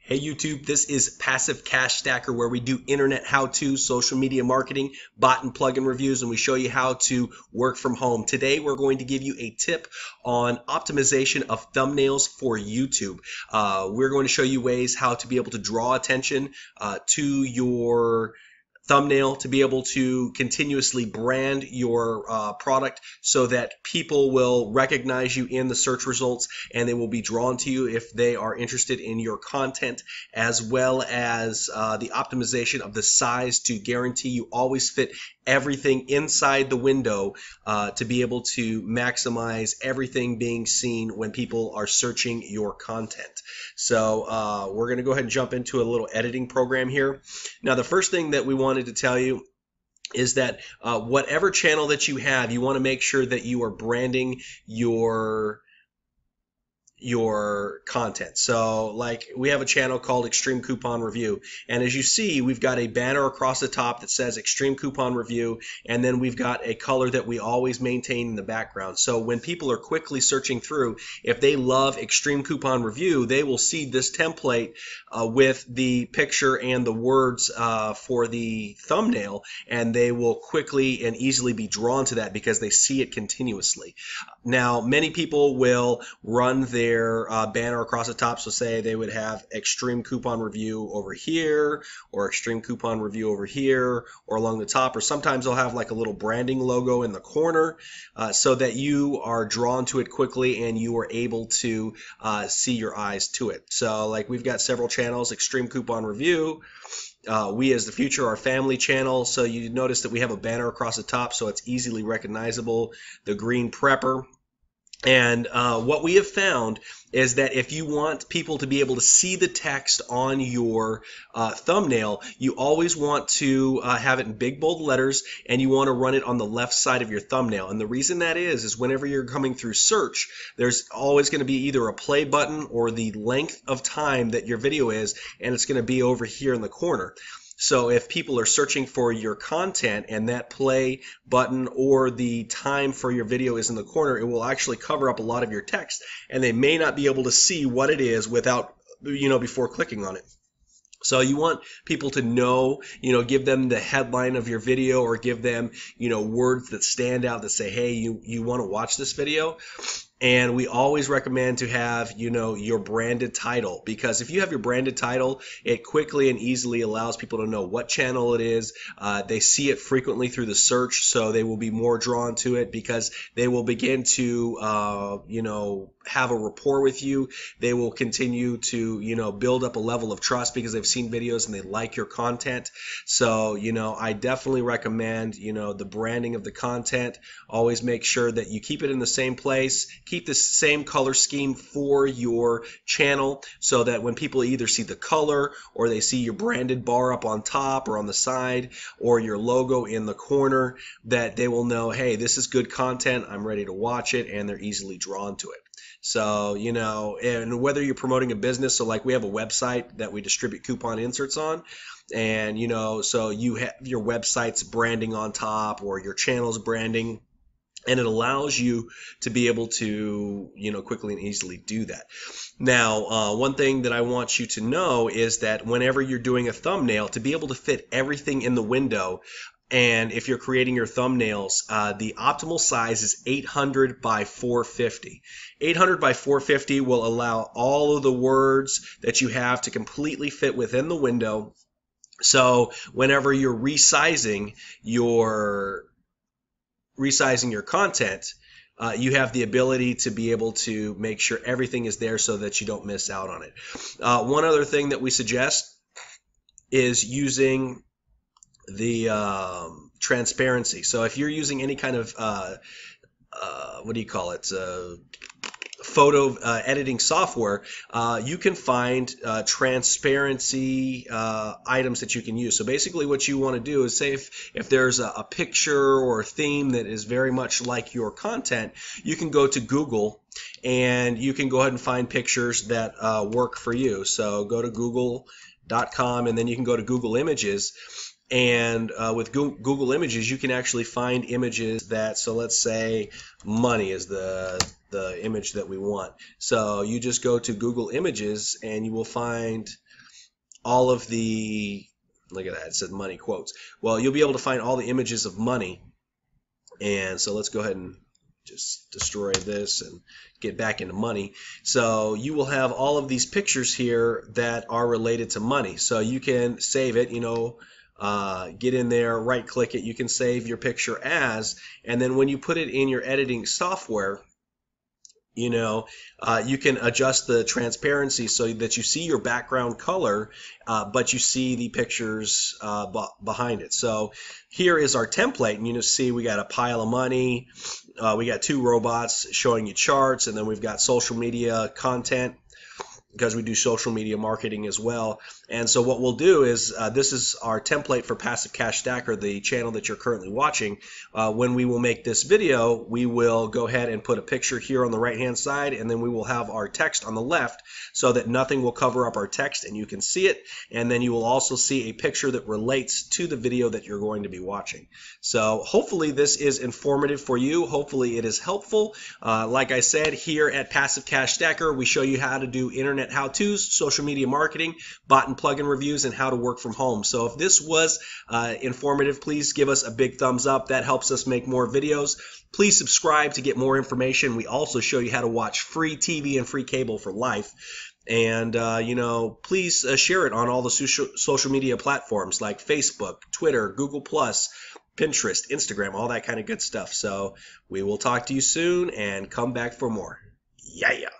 Hey YouTube, this is Passive Cash Stacker, where we do internet how-to, social media marketing, bot and plugin reviews, and we show you how to work from home. Today we're going to give you a tip on optimization of thumbnails for YouTube. We're going to show you ways how to be able to draw attention to your thumbnail, to be able to continuously brand your product so that people will recognize you in the search results and they will be drawn to you if they are interested in your content, as well as the optimization of the size to guarantee you always fit everything inside the window to be able to maximize everything being seen when people are searching your content. So we're going to go ahead and jump into a little editing program here. Now, the first thing that we wanted to tell you is that whatever channel that you have, you want to make sure that you are branding your content. So like we have a channel called Extreme Coupon Review, and as you see, we've got a banner across the top that says Extreme Coupon Review, and then we've got a color that we always maintain in the background. So when people are quickly searching through, if they love Extreme Coupon Review, they will see this template with the picture and the words for the thumbnail, and they will quickly and easily be drawn to that because they see it continuously. Now, many people will run their banner across the top, so say they would have Extreme Coupon Review over here, or Extreme Coupon Review over here, or along the top, or sometimes they'll have like a little branding logo in the corner so that you are drawn to it quickly and you are able to see your eyes to it. So like we've got several channels: Extreme Coupon Review, We As the Future, our family channel. So you notice that we have a banner across the top so it's easily recognizable, The Green Prepper. And what we have found is that if you want people to be able to see the text on your thumbnail, you always want to have it in big bold letters, and you want to run it on the left side of your thumbnail. And the reason that is whenever you're coming through search, there's always going to be either a play button or the length of time that your video is, and it's going to be over here in the corner. So if people are searching for your content and that play button or the time for your video is in the corner, it will actually cover up a lot of your text, and they may not be able to see what it is without, before clicking on it. So you want people to know, give them the headline of your video, or give them, words that stand out that say, hey, you want to watch this video. And we always recommend to have, your branded title, because if you have your branded title, it quickly and easily allows people to know what channel it is. They see it frequently through the search, so they will be more drawn to it because they will begin to, have a rapport with you. They will continue to, build up a level of trust because they've seen videos and they like your content. So, I definitely recommend, the branding of the content. Always make sure that you keep it in the same place. Keep the same color scheme for your channel so that when people either see the color or they see your branded bar up on top or on the side or your logo in the corner, that they will know, hey, this is good content, I'm ready to watch it, and they're easily drawn to it. So, and whether you're promoting a business, so like we have a website that we distribute coupon inserts on, and, so you have your website's branding on top or your channel's branding, and it allows you to be able to, quickly and easily do that. Now, one thing that I want you to know is that whenever you're doing a thumbnail, to be able to fit everything in the window, and if you're creating your thumbnails, the optimal size is 800 by 450. 800 by 450 will allow all of the words that you have to completely fit within the window. So whenever you're resizing your content, you have the ability to be able to make sure everything is there so that you don't miss out on it. One other thing that we suggest is using the transparency. So if you're using any kind of photo editing software, you can find transparency items that you can use. So basically what you want to do is say if there's a picture or a theme that is very much like your content, you can go to Google and you can go ahead and find pictures that work for you. So go to google.com and then you can go to Google Images. And with Google Images, you can actually find images that, so let's say money is the image that we want. So you just go to Google Images and you will find all of the, look at that, it said money quotes. Well, you'll be able to find all the images of money. And so let's go ahead and just destroy this and get back into money. So you will have all of these pictures here that are related to money. So you can save it, get in there, right click it, you can save your picture as, and then when you put it in your editing software, you can adjust the transparency so that you see your background color, but you see the pictures behind it. So here is our template, and you see we got a pile of money, we got 2 robots showing you charts, and then we've got social media content, because we do social media marketing as well. And so what we'll do is, this is our template for Passive Cash Stacker, the channel that you're currently watching. When we will make this video, we will go ahead and put a picture here on the right hand side, and then we will have our text on the left so that nothing will cover up our text and you can see it. And then you will also see a picture that relates to the video that you're going to be watching. So hopefully this is informative for you. Hopefully it is helpful. Like I said, here at Passive Cash Stacker, we show you how to do internet how-tos, social media marketing, bot and plugin reviews, and how to work from home. So if this was informative, please give us a big thumbs up. That helps us make more videos. Please subscribe to get more information. We also show you how to watch free TV and free cable for life. And, please share it on all the social media platforms like Facebook, Twitter, Google+, Pinterest, Instagram, all that kind of good stuff. So we will talk to you soon, and come back for more. Yeah.